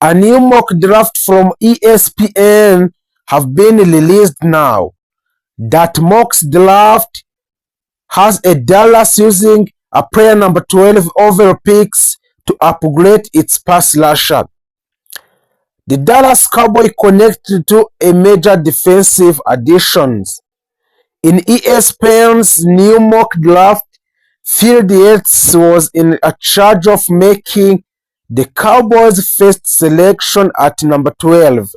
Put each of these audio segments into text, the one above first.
A new mock draft from ESPN have been released now. That mock draft has a Dallas using a player number 12 overall picks to upgrade its pass rusher. The Dallas Cowboys connected to a major defensive additions. In ESPN's new mock draft, Phil Yates was in charge of making the Cowboys' first selection at number 12.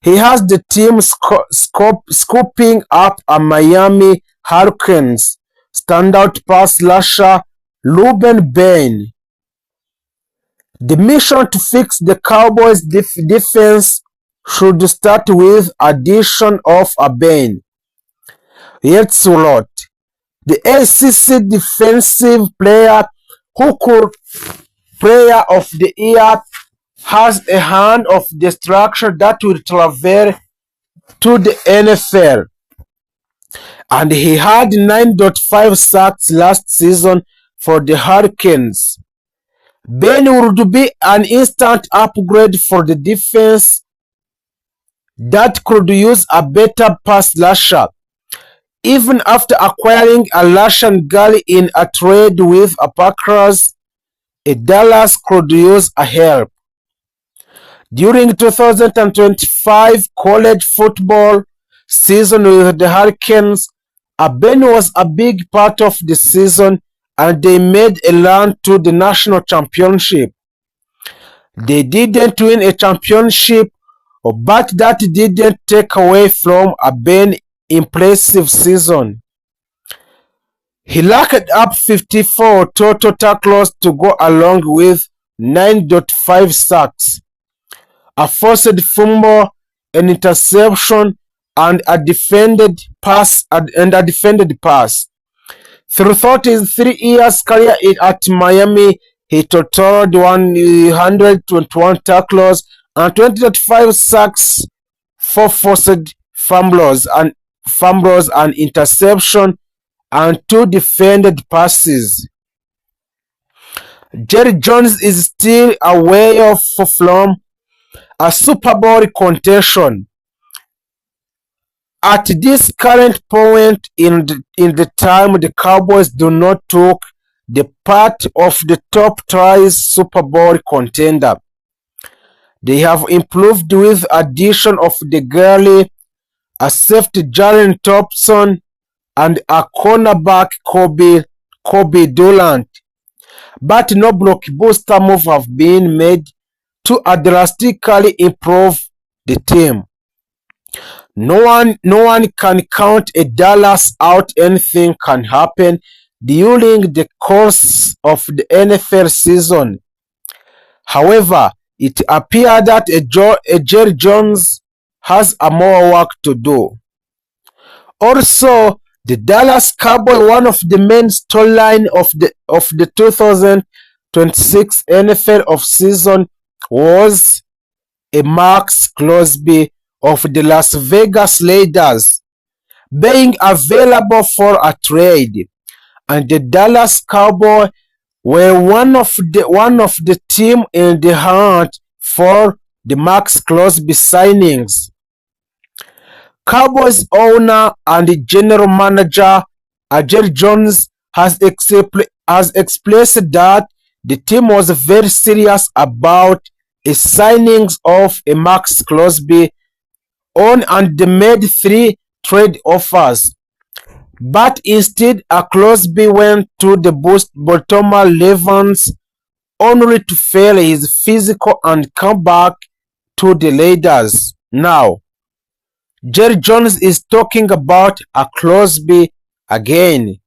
He has the team scooping up a Miami Hurricanes standout pass rusher Ruben Bain. The mission to fix the Cowboys' defense should start with addition of a Bain. Yates wrote, the ACC defensive player who could player of the year has a hand of destruction that will travel to the NFL. And he had 9.5 sacks last season for the Hurricanes. Ben would be an instant upgrade for the defense that could use a better pass rusher. Even after acquiring a Russian Gully in a trade with a Packers, a Dallas could use a help. During 2025 college football season with the Hurricanes, Ben was a big part of the season and they made a run to the national championship. They didn't win a championship, but that didn't take away from Ben's impressive season. He racked up 54 total tackles to go along with 9.5 sacks, a forced fumble, an interception, and a defended pass. Through 33 years career at Miami, he totaled 121 tackles and 25 sacks, 4 forced fumbles and interception, and 2 defended passes. Jerry Jones is still away from a Super Bowl contention. At this current point in the time, the Cowboys do not take the part of the top tries Super Bowl contender. They have improved with addition of the Gurley, a safety Jalen Thompson, and a cornerback Kobe Durant. But no blockbuster move have been made to drastically improve the team. No one can count a Dallas out. Anything can happen during the course of the NFL season. However, it appears that Jerry Jones has more work to do. Also, the Dallas Cowboys, one of the main storylines of the 2026 NFL offseason was a Max Crosby of the Las Vegas Raiders being available for a trade, and the Dallas Cowboys were one of the team in the hunt for the Max Crosby signings. Cowboys owner and general manager Jerry Jones has expressed that the team was very serious about a signings of a Max Crosby and they made 3 trade offers. But instead, Crosby went to the Baltimore Ravens only to fail his physical and come back to the Raiders. Now, Jerry Jones is talking about Crosby again.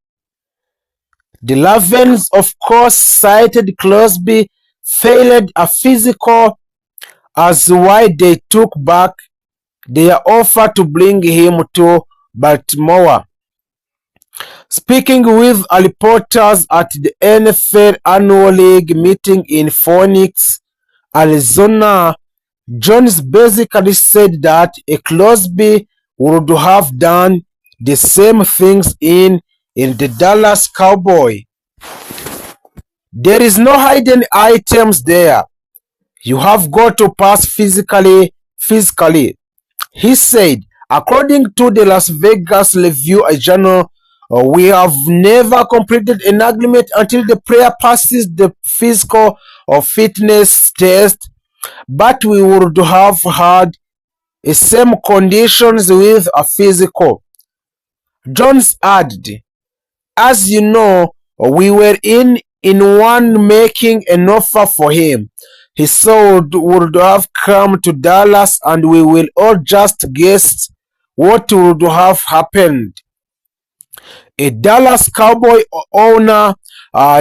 The Ravens, of course, cited Crosby failed a physical as why they took back their offer to bring him to Baltimore. Speaking with reporters at the NFL Annual League meeting in Phoenix, Arizona, Jones basically said that Crosby would have done the same things in the Dallas Cowboys. There is no hidden items there. You have got to pass physically. He said, according to the Las Vegas Review-Journal, we have never completed an agreement until the player passes the physical or fitness test, but we would have had the same conditions with a physical. Jones added, as you know, we were in one making an offer for him. He would have come to Dallas, and we will all just guess what would have happened. A Dallas Cowboy owner,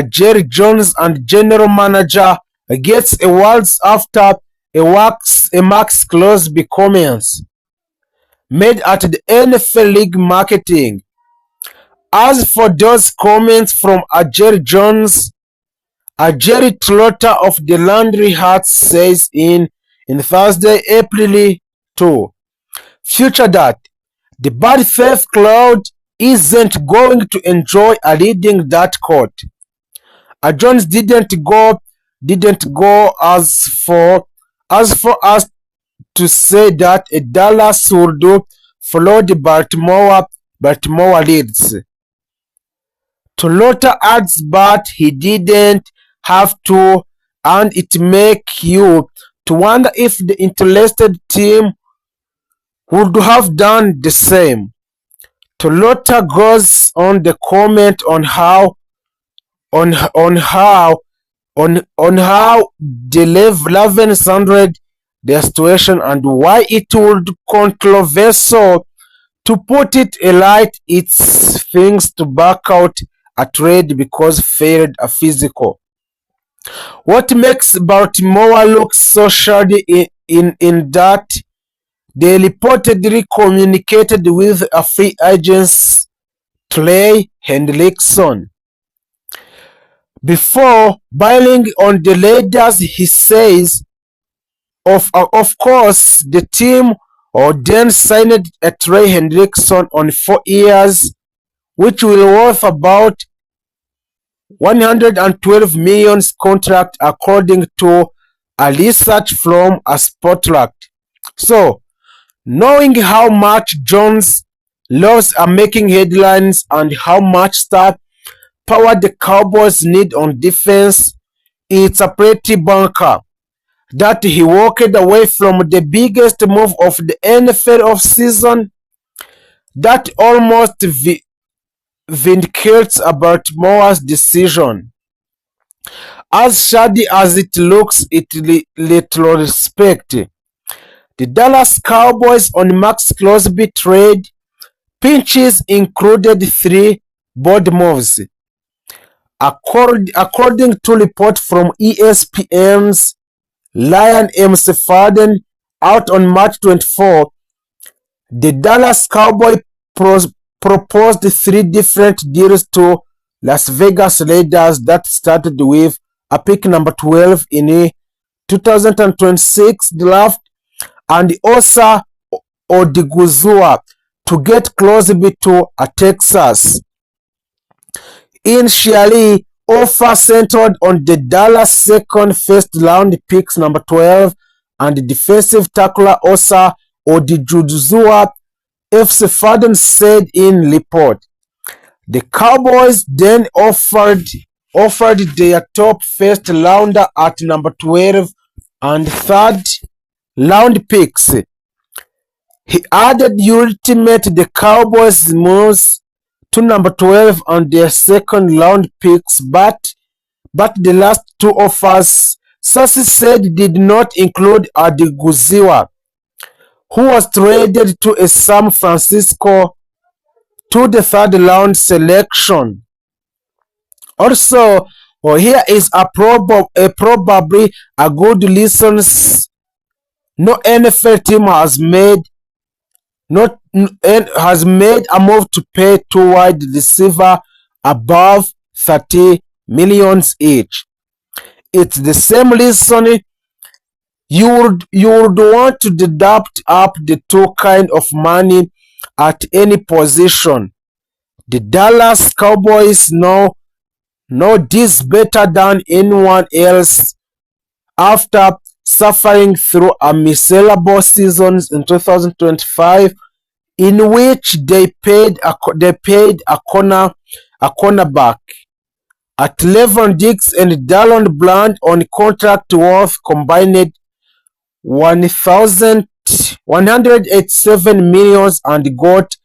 Jerry Jones, and general manager gets awards after a Max Crosby comments made at the NFL League Marketing. As for those comments from Jerry Jones, Jerry Trotter of the Landry Hats says in Thursday, April 2, future that the bad faith crowd isn't going to enjoy leading that court. Jones didn't go as far as to say that Dallas would follow the Baltimore leads. Trotter adds, but he didn't have to, and it makes you to wonder if the interested team would have done the same. Trotter goes on to comment on how the Ravens handled their situation and why it would controversial to put it light. It's things to back out a trade because failed a physical. What makes Baltimore look so shady in that they reportedly communicated with a free agent, Trey Hendrickson, before bailing on the Raiders. He says, of course, the team then signed a Trey Hendrickson on 4 years, which will worth about $112 million contract, according to a research from a Spotlight. So, knowing how much Jones loves making headlines and how much star power the Cowboys need on defense, it's a pretty bunker that he walked away from the biggest move of the NFL offseason. That almost vindicates Baltimore's decision. As shady as it looks in retrospect, the Dallas Cowboys on Max Crosby trade pinches included 3 board moves. According to report from ESPN's Ryan McFadden out on March 24, the Dallas Cowboys proposed 3 different deals to Las Vegas Raiders that started with a pick number 12 in a 2026 draft and Osa Odiguzua to get Crosby to Texas. Initially, offer centered on the Dallas second first-round picks number 12 and defensive tackler Osa Odiguzua, FC Fadden said in report. The Cowboys then offered their top first rounder at number 12 and third round picks. He added ultimate the Cowboys moves to number 12 and their second round picks, but the last 2 offers, sources said, did not include Odiguzua, who was traded to San Francisco to the third round selection. Also, here is probably a good listen. No NFL team has made a move to pay 2 wide receiver above $30 million each. It's the same reason you would want to deduct up the 2 kind of money at any position. The Dallas Cowboys know this better than anyone else after suffering through a miserable season in 2025, in which they paid a cornerback at Levon Diggs and Dallon Bland on contract worth combined $187 million and got.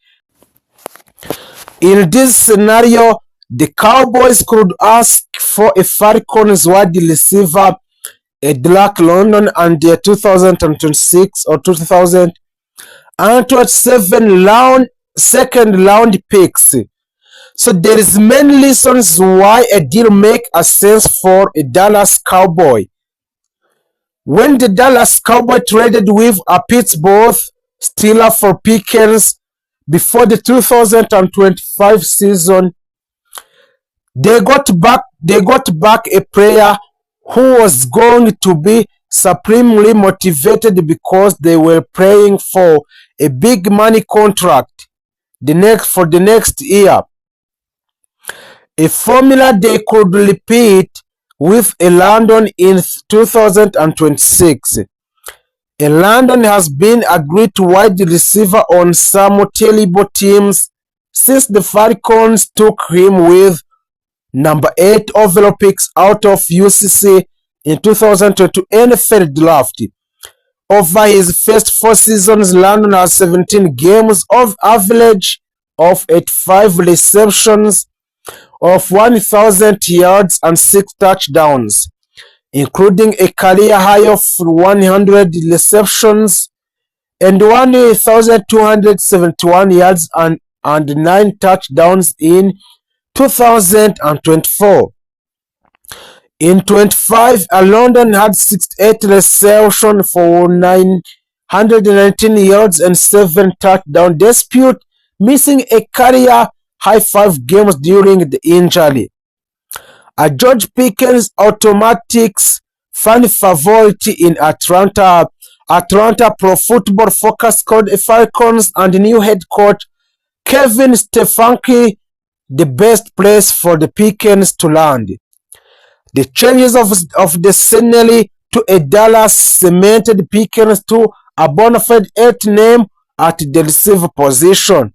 In this scenario, the Cowboys could ask for a Falcons wide receiver, a Drake London, and their 2026 or 2027 second round picks. So there is many reasons why a deal makes a sense for a Dallas Cowboy. When the Dallas Cowboys traded with a Pittsburgh Steelers for Pickens before the 2025 season, they got back a player who was going to be supremely motivated because they were playing for a big money contract for the next year. A formula they could repeat with a London in 2026. A London has been a great wide receiver on some terrible teams since the Falcons took him with number 8 overall picks out of UCC in 2022 NFL draft. Over his first 4 seasons, London has 17 games of average of 85 receptions of 1,000 yards and 6 touchdowns, including a career high of 100 receptions and 1,271 yards and 9 touchdowns in 2024. In 25, London had 68 receptions for 919 yards and 7 touchdowns, despite missing a career high 5 games during the injury. A George Pickens automatics fan favorite in Atlanta Pro Football Focus called Falcons and new head coach Kevin Stefanski the best place for the Pickens to land. The changes of the scenery to a Dallas cemented Pickens to a bona fide 8th name at the receiver position,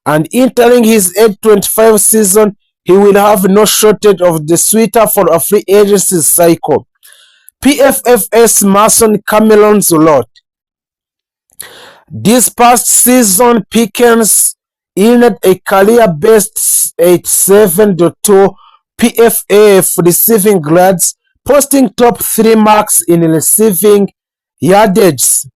and entering his age 25 season, he will have no shortage of the suitor for a free agency cycle. PFF's Mason Cameron Zulot. This past season, Pickens earned a career-best 87.2 PFF receiving grades, posting top 3 marks in receiving yardage.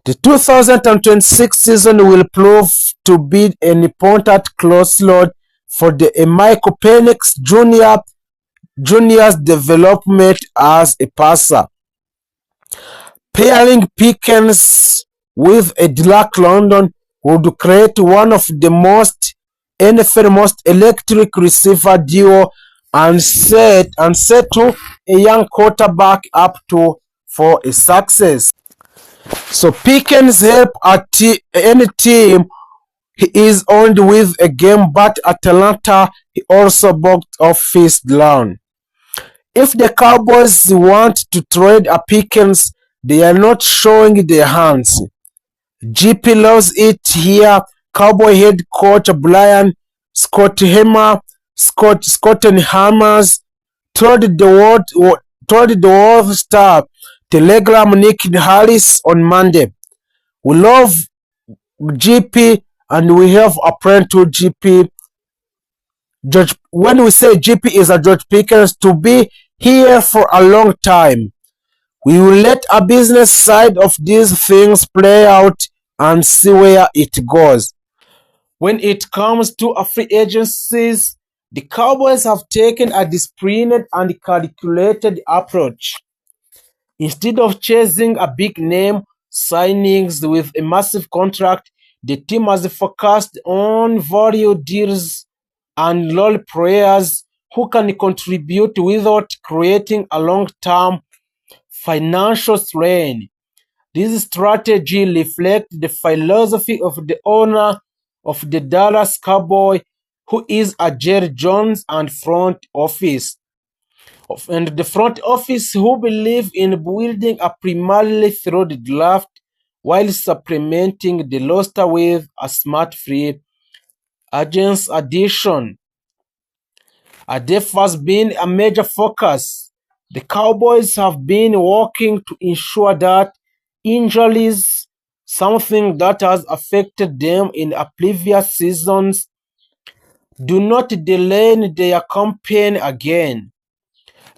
The 2026 season will prove to be an important crossroad for the Michael Penix Jr.'s development as a passer. Pairing Pickens with a Drake London would create one of the NFL most electric receiver duo and set to a young quarterback up for a success. So Pickens help any team he is on with a game, but Atlanta he also boxed off his ground. If the Cowboys want to trade a Pickens, they are not showing their hands. GP loves it here. Cowboy head coach Brian Schottenheimer told the Wall Star Telegram Nick Harris on Monday, "We love GP and we have a plan to GP. When we say GP is a George Pickens to be here for a long time. We will let a business side of these things play out and see where it goes." When it comes to free agencies, the Cowboys have taken a disciplined and calculated approach. Instead of chasing a big name signings with a massive contract, the team has focused on value deals and role players who can contribute without creating a long-term financial strain. This strategy reflects the philosophy of the owner of the Dallas Cowboys, who is a Jerry Jones and front office. and the front office who believe in building a primarily through the draft while supplementing the roster with a smart free agents addition. Depth has been a major focus. The Cowboys have been working to ensure that injuries, something that has affected them in previous seasons, do not delay their campaign again.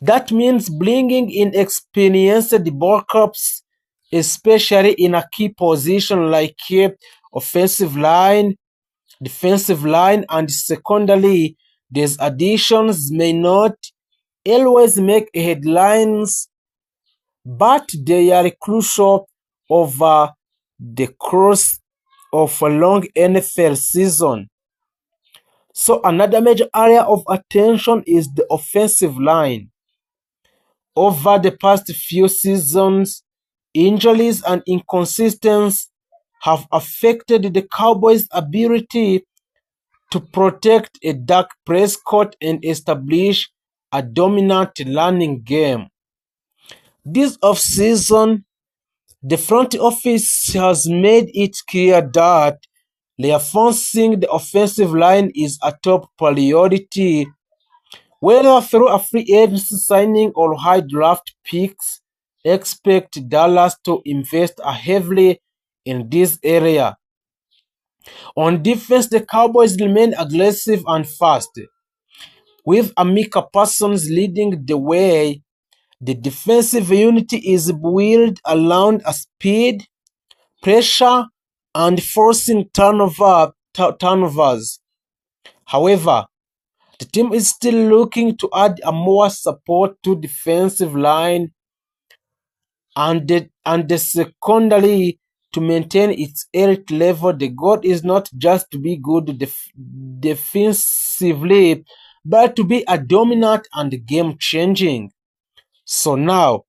That means bringing in experienced backups, especially in a key position like offensive line, defensive line, and secondary. These additions may not always make headlines, but they are crucial over the course of a long NFL season. So another major area of attention is the offensive line. Over the past few seasons, injuries and inconsistencies have affected the Cowboys' ability to protect a Dak Prescott and establish a dominant running game. This offseason, the front office has made it clear that reinforcing the offensive line is a top priority. Whether through a free agency signing or high draft picks, expect Dallas to invest heavily in this area. On defense, the Cowboys remain aggressive and fast. With Micah Parsons leading the way, the defensive unity is built around a speed, pressure, and forcing turnovers. However, the team is still looking to add more support to defensive line and the secondary to maintain its elite level. The goal is not just to be good defensively, but to be a dominant and game-changing. So now,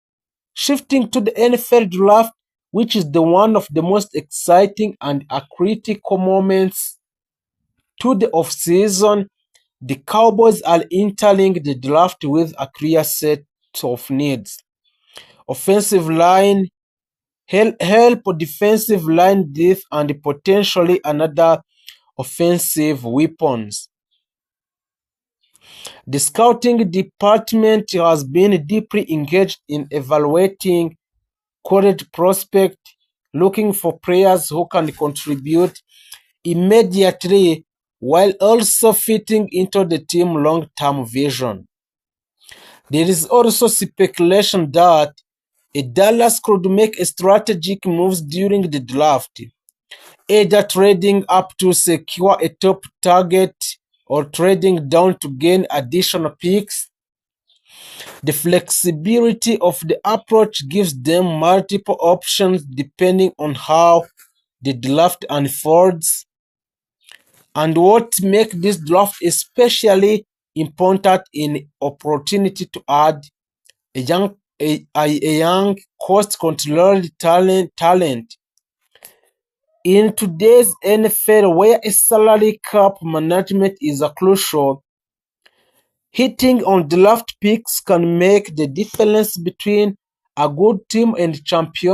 shifting to the NFL draft, which is the one of the most exciting and critical moments to the offseason, the Cowboys are entering the draft with a clear set of needs. Offensive line, help defensive line depth, and potentially another offensive weapons. The scouting department has been deeply engaged in evaluating college prospects, looking for players who can contribute immediately while also fitting into the team's long-term vision. There is also speculation that Dallas could make strategic moves during the draft, either trading up to secure a top target or trading down to gain additional picks. The flexibility of the approach gives them multiple options depending on how the draft unfolds. And what makes this draft especially important in opportunity to add a young cost-controlled talent. In today's NFL, where a salary cap management is crucial, hitting on draft picks can make the difference between a good team and champion.